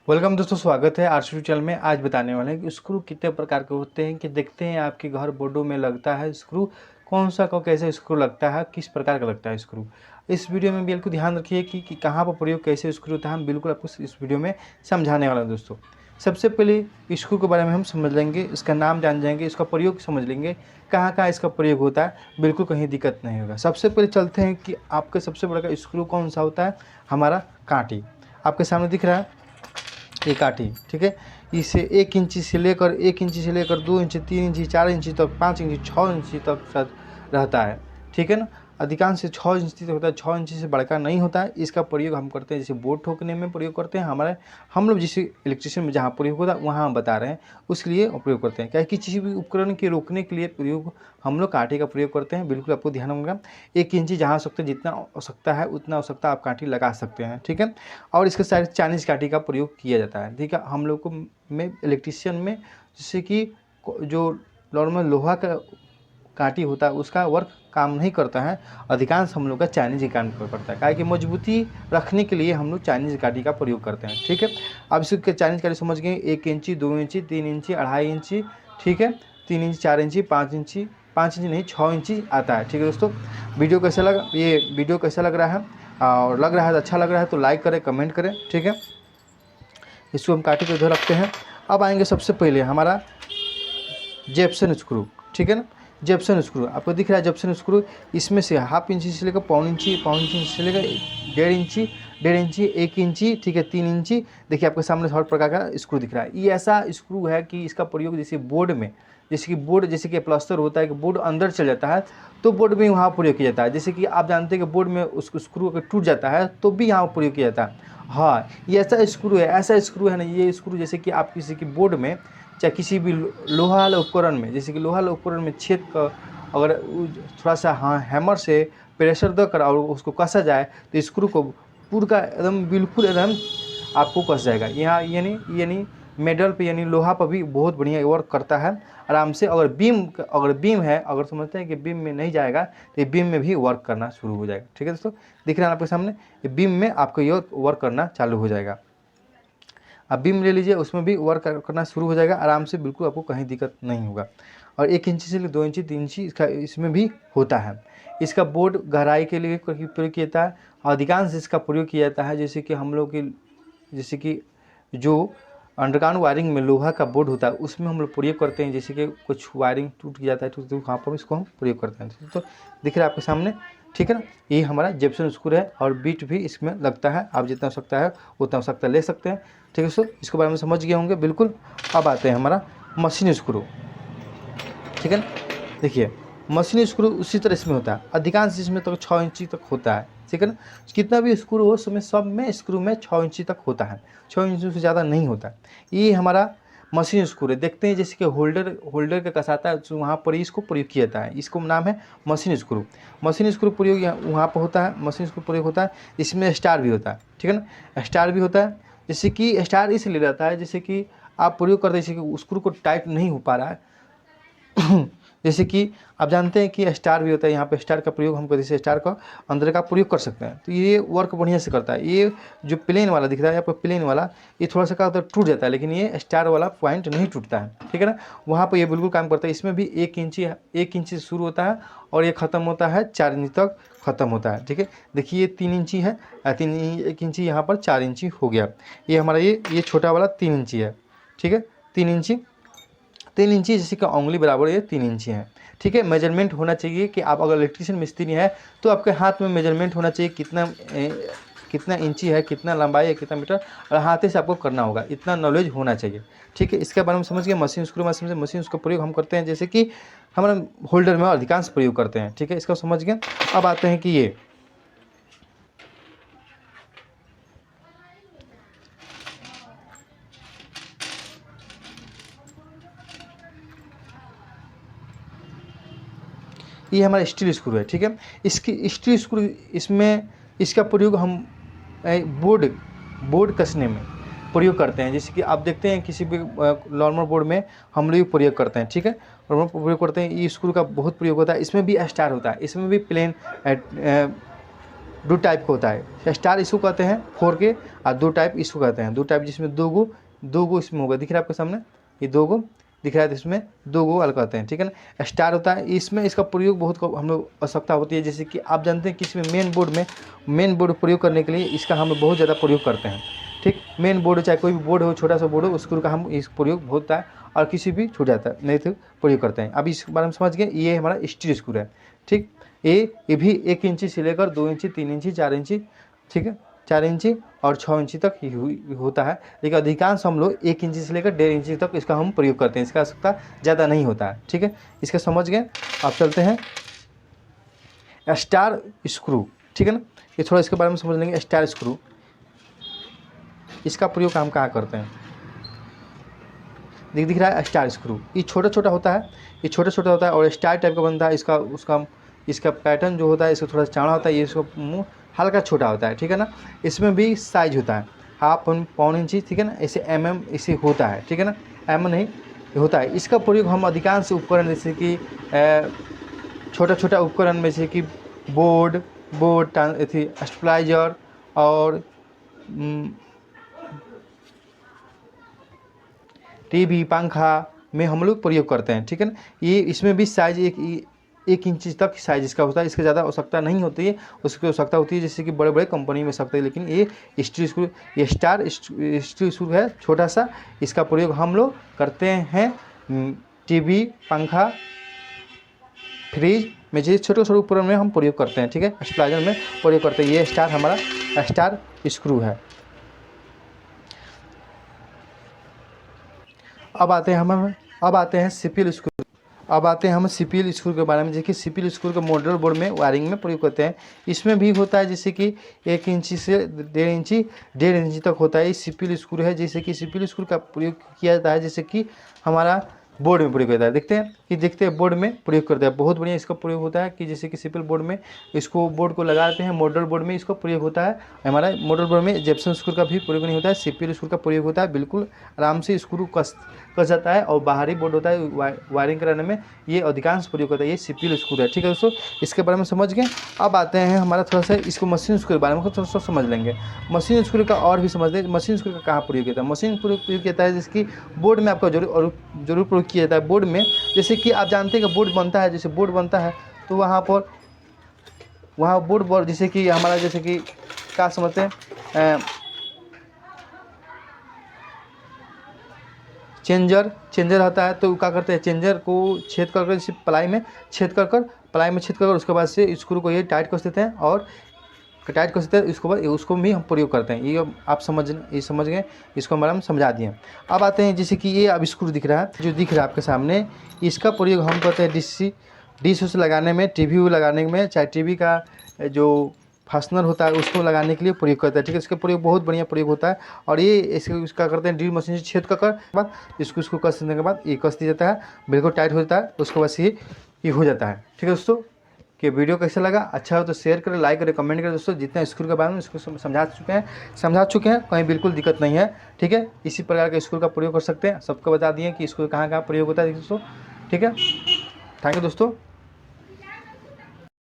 Welcome दोस्तों, स्वागत है आरसीटी चैनल में। आज बताने वाले हैं कि स्क्रू कितने प्रकार के होते हैं। कि देखते हैं आपके घर बोर्डों में लगता है स्क्रू, कौन सा को कैसे स्क्रू लगता है, किस प्रकार का लगता है स्क्रू। इस वीडियो में बिल्कुल ध्यान रखिए कि कहाँ पर प्रयोग कैसे स्क्रू होता है। हम बिल्कुल आपको इस वीडियो में समझाने वाला हैं दोस्तों। सबसे पहले स्क्रू के बारे में हम समझ लेंगे, इसका नाम जान जाएंगे, इसका प्रयोग समझ लेंगे, कहाँ कहाँ इसका प्रयोग होता है। बिल्कुल कहीं दिक्कत नहीं होगा। सबसे पहले चलते हैं कि आपके सबसे बड़ा स्क्रू कौन सा होता है। हमारा कांटी आपके सामने दिख रहा है, ये काठी, ठीक है। इसे 1 इंची से लेकर 2 इंची, 3 इंची, 4 इंची तक, 5 इंची, 6 इंची तक रहता है, ठीक है ना। अधिकांश से 6 इंची तक होता है, 6 इंची से बड़का नहीं होता है। इसका प्रयोग हम करते हैं जैसे बोर्ड ठोकने में प्रयोग करते हैं। हम लोग जिस इलेक्ट्रिशियन में जहाँ प्रयोग होता है वहाँ हम बता रहे हैं, उसके लिए प्रयोग करते हैं। क्या कि किसी भी उपकरण के रोकने के लिए प्रयोग हम लोग कांटे का प्रयोग करते हैं। बिल्कुल आपको ध्यान होगा। 1 इंची जहाँ आवश्यकता, जितना आवश्यकता है उतना आवश्यकता आप कांटी लगा सकते हैं, ठीक है। और इसके साथ चाइनीज़ कांटी का प्रयोग किया जाता है, ठीक है। हम लोग को में इलेक्ट्रिशियन में जैसे कि जो नॉर्मल लोहा का कांटी होता है उसका वर्क काम नहीं करता है। अधिकांश हम लोग का चाइनीज काम करता है, कि मजबूती रखने के लिए हम लोग चाइनीज कांटी का प्रयोग करते हैं, ठीक है। अब इसके चाइनीज कांटी समझ गए। 1 इंची, 2 इंची, 3 इंची, 2.5 इंची, ठीक है। 3 इंची, 4 इंची, 5 इंची, 5 इंची नहीं 6 इंची आता है, ठीक है दोस्तों। वीडियो कैसा लगा, ये वीडियो कैसा लग रहा है और लग रहा है अच्छा लग रहा है तो लाइक करें, कमेंट करें, ठीक है। इसको हम कांटे को इधर रखते हैं। अब आएंगे सबसे पहले हमारा जेप्सन स्क्रू, ठीक है ना। जेप्सन स्क्रू आपको दिख रहा है। जेप्सन स्क्रू इसमें से 1/2 इंची से लेकर पौन इंची से लेकर 1.5 इंची, 1 इंची, ठीक है, 3 इंची। देखिए आपके सामने हर प्रकार का स्क्रू दिख रहा है। ये ऐसा स्क्रू है कि इसका प्रयोग जैसे बोर्ड में, जैसे कि प्लास्टर होता है कि बोर्ड अंदर चल जाता है तो बोर्ड में वहाँ प्रयोग किया जाता है। जैसे कि आप जानते हैं कि बोर्ड में उस स्क्रू अगर टूट जाता है तो भी यहाँ प्रयोग किया जाता है। हाँ, ये ऐसा स्क्रू है ना। ये स्क्रू जैसे कि आप किसी की बोर्ड में, चाहे किसी भी लोहा वाले उपकरण में, जैसे कि लोहा वाले उपकरण में छेद का अगर थोड़ा सा हैमर से प्रेशर देकर और उसको कसा जाए तो स्क्रू को पूरा एकदम बिल्कुल एकदम आपको कस जाएगा। यहाँ यानी मेटल पे यानी लोहा पर भी बहुत बढ़िया वर्क करता है आराम से। अगर बीम है, अगर समझते हैं कि बीम में नहीं जाएगा तो ये बीम में भी वर्क करना शुरू हो जाएगा, ठीक है दोस्तों। दिख रहा है आपके सामने, ये बीम में आपको ये वर्क करना चालू हो जाएगा। आप बीम ले लीजिए, उसमें भी वर्क करना शुरू हो जाएगा आराम से, बिल्कुल आपको कहीं दिक्कत नहीं होगा। और 1 इंची से 2 इंची, 3 इंची इसमें भी होता है। इसका बोर्ड गहराई के लिए प्रयोग किया जाता है। अधिकांश इसका प्रयोग किया जाता है जैसे कि हम लोग की, जैसे कि जो अंडरग्राउंड वायरिंग में लोहा का बोर्ड होता है उसमें हम लोग प्रयोग करते हैं। जैसे कि कुछ वायरिंग टूट जाता है तो वहाँ पर इसको हम प्रयोग करते हैं। तो दिख रहा है आपके सामने, ठीक है ना। ये हमारा जेप्सन स्क्रू है और बीट भी इसमें लगता है। आप जितना आवश्यकता है उतना आवश्यकता ले सकते हैं, ठीक है दोस्तों। इसके बारे में समझ गए होंगे बिल्कुल। अब आते हैं हमारा मशीन स्क्रू, ठीक है ना। देखिए मशीन स्क्रू उसी तरह इसमें होता है। अधिकांश इसमें तो 6 इंची तक होता है, ठीक है ना। कितना भी स्क्रू हो उसमें सब में स्क्रू में 6 इंची तक होता है, 6 इंची से ज़्यादा नहीं होता। ये हमारा मशीन स्क्रू है। देखते हैं जैसे कि होल्डर का कसाता है तो वहाँ पर इसको प्रयोग किया जाता है। इसको नाम है मशीन स्क्रू। मशीन स्क्रू प्रयोग वहाँ पर होता है, मशीन स्क्रू प्रयोग होता है। इसमें स्टार भी होता है, ठीक है ना। स्टार भी होता है, जैसे कि स्टार इसलिए रहता है जैसे कि आप प्रयोग करते हैं, जैसे कि स्क्रू को टाइट नहीं हो पा रहा है जैसे कि आप जानते हैं कि स्टार भी होता है। यहाँ पे स्टार का प्रयोग हम करते हैं, स्टार का अंदर का प्रयोग कर सकते हैं तो ये वर्क बढ़िया से करता है। ये जो प्लेन वाला दिख रहा है आपको, प्लेन वाला ये थोड़ा सा का टूट जाता है, लेकिन ये स्टार वाला पॉइंट नहीं टूटता है, ठीक है ना। वहाँ पर ये बिल्कुल काम करता है। इसमें भी 1 इंची से शुरू होता है और ये ख़त्म होता है 4 इंची तक ख़त्म होता है, ठीक है। देखिए ये 3 इंची है, 1 इंची यहाँ पर 4 इंची हो गया। ये हमारा ये छोटा वाला 3 इंची है, ठीक है। 3 इंची जैसे कि उंगली बराबर ये 3 इंची है, ठीक है। मेजरमेंट होना चाहिए कि आप अगर इलेक्ट्रिशियन मिस्त्री है तो आपके हाथ में मेजरमेंट होना चाहिए कितना इंची है, कितना लंबाई है, कितना मीटर, और हाथ से आपको करना होगा। इतना नॉलेज होना चाहिए, ठीक है। इसके बारे में समझ गए। मशीन स्क्रू मशीन का प्रयोग हम करते हैं जैसे कि हमारा होल्डर में अधिकांश प्रयोग करते हैं, ठीक है। इसका समझ गए। अब आते हैं कि ये हमारा स्टील स्क्रू है, ठीक है। इसकी स्टील स्क्रू इसका प्रयोग हम बोर्ड कसने में प्रयोग करते हैं। जैसे कि आप देखते हैं किसी भी नॉर्मल बोर्ड में हम लोग प्रयोग करते हैं, ठीक है। नॉर्मल प्रयोग करते हैं। ये स्क्रू का बहुत प्रयोग होता है। इसमें भी स्टार होता है, इसमें भी प्लेन दो टाइप का होता है। स्टार इसको कहते हैं 4 के, और दो टाइप इसको कहते हैं। दो टाइप जिसमें दो गो इसमें होगा, दिख रहा है आपके सामने, ये दो गो दिख रहा है, तो इसमें दो गो अलग कहते हैं, ठीक है ना। स्टार होता है, इसमें इसका प्रयोग बहुत हम लोग आवश्यकता होती है। जैसे कि आप जानते हैं किसी में मेन बोर्ड प्रयोग करने के लिए इसका हम बहुत ज़्यादा प्रयोग करते हैं, ठीक। मेन बोर्ड चाहे कोई भी बोर्ड हो, छोटा सा बोर्ड हो, स्क्रू का हम इस प्रयोग होता है, और किसी भी छूट जाता है नहीं तो प्रयोग करते हैं। अब इस बारे में समझ गए, ये हमारा स्टील स्क्रू है, ठीक। ये भी 1 इंची से लेकर 2 इंची, 3 इंची, 4 इंची, ठीक है, 4 इंची और 6 इंची तक ही होता है। लेकिन अधिकांश हम लोग 1 इंची से लेकर 1.5 इंची तक इसका हम प्रयोग करते हैं। इसका आवश्यकता ज़्यादा नहीं होता है, ठीक है। इसका समझ गए। आप चलते हैं स्टार स्क्रू, ठीक है ना। ये थोड़ा इसके बारे में समझ लेंगे। स्टार स्क्रू, इसका प्रयोग हम कहाँ करते हैं, दिख रहा है स्टार स्क्रू। ये छोटा छोटा होता है, ये छोटा छोटा होता है और स्टार टाइप का बनता है। इसका पैटर्न जो होता है, इसका थोड़ा चौड़ा होता है, ये इसका मुँह हल्का छोटा होता है, ठीक है ना। इसमें भी साइज होता है, हाफ पौन इंची, ठीक है ना। ऐसे इसे होता है, ठीक है ना, नहीं होता है। इसका प्रयोग हम अधिकांश उपकरण जैसे कि छोटा छोटा उपकरण में, जैसे कि बोर्ड स्टेबलाइजर और टीवी, पंखा में हम लोग प्रयोग करते हैं, ठीक है ना। ये इसमें भी साइज एक इंच तक साइज इसका होता है। इसके ज़्यादा आवश्यकता नहीं होती है, उसकी आवश्यकता होती है जैसे कि बड़े बड़े कंपनी में सकते हैं। लेकिन ये स्टील स्क्रू, ये स्टार स्टील स्क्रू है, छोटा सा। इसका प्रयोग हम लोग करते हैं टीवी, पंखा, फ्रिज में, जैसे छोटे छोटे उपकरण में हम प्रयोग करते हैं, ठीक है। स्टेबलाइजर में प्रयोग करते हैं। ये स्टार हमारा स्टार स्क्रू है। अब आते हैं सीपीएल स्क्रू। अब आते हैं हम सीपीएल स्क्रू के बारे में। देखिए सीपीएल स्क्रू के मॉडल बोर्ड में वायरिंग में प्रयोग करते हैं। इसमें भी होता है जैसे कि 1 इंची से 1.5 इंची तक होता है। सीपीएल स्क्रू है, जैसे कि सीपीएल स्क्रू का प्रयोग किया जाता है जैसे कि हमारा बोर्ड में प्रयोग होता है। देखते हैं बोर्ड में प्रयोग करते हैं। बहुत बढ़िया इसका प्रयोग होता है कि जैसे कि सीपीएल बोर्ड में इसको बोर्ड को लगाते हैं। मॉडल बोर्ड में इसका प्रयोग होता है। हमारा मॉडल बोर्ड में जिप्सम स्क्रू का भी प्रयोग नहीं होता है, सीपीएल स्क्रू का प्रयोग होता है। बिल्कुल आराम से स्क्रू कस जाता है, और बाहरी बोर्ड होता है वायरिंग कराने में, ये अधिकांश प्रयोग होता है। ये सीपीएल स्क्रू है, ठीक है दोस्तों। इसके बारे में समझ गए। अब आते हैं हमारा थोड़ा सा इसको मशीन स्क्रू के बारे में थोड़ा सा समझ लेंगे। मशीन स्क्रू का और भी समझ लें। मशीन स्क्रू का कहाँ प्रयोग होता है। मशीन प्रयोग किया जाता है जिसकी बोर्ड में आपका जरूर प्रयोग किया जाता है। बोर्ड में जैसे कि आप जानते हैं कि बोर्ड बनता है, जैसे बोर्ड बनता है तो वहाँ बोर्ड जैसे कि हमारा, जैसे कि क्या समझते हैं, चेंजर होता है। तो क्या करते हैं, चेंजर को छेद कर जैसे प्लाई में छेद कर उसके बाद से स्क्रू को ये टाइट कर देते हैं, और टाइट कर देते हैं। इसके बाद उसको भी हम प्रयोग करते हैं। ये आप समझ गए। इसको हम समझा दिए। अब आते हैं जैसे कि ये अब स्क्रू दिख रहा है, जो दिख रहा है आपके सामने, इसका प्रयोग हम करते हैं डिश लगाने में, टीवी लगाने में, चाहे टीवी का जो फास्टनर होता है उसको लगाने के लिए प्रयोग करता है, ठीक है। इसका प्रयोग बहुत बढ़िया प्रयोग होता है। और ये इसका करते हैं ड्रिल मशीन से छेद कर बाद इसको कस देने के बाद ये कस दिया जाता है, बिल्कुल टाइट हो जाता है। उसके बाद ये हो जाता है, ठीक है दोस्तों। कि वीडियो कैसा लगा, अच्छा हो तो शेयर करें, लाइक करें, कमेंट करें दोस्तों। जितना स्क्रू के बारे में इसको समझा चुके हैं, कहीं बिल्कुल दिक्कत नहीं है, ठीक है। इसी प्रकार के स्क्रू का प्रयोग कर सकते हैं। सबको बता दिए कि स्क्रू कहाँ प्रयोग होता है दोस्तों, ठीक है। थैंक यू दोस्तों।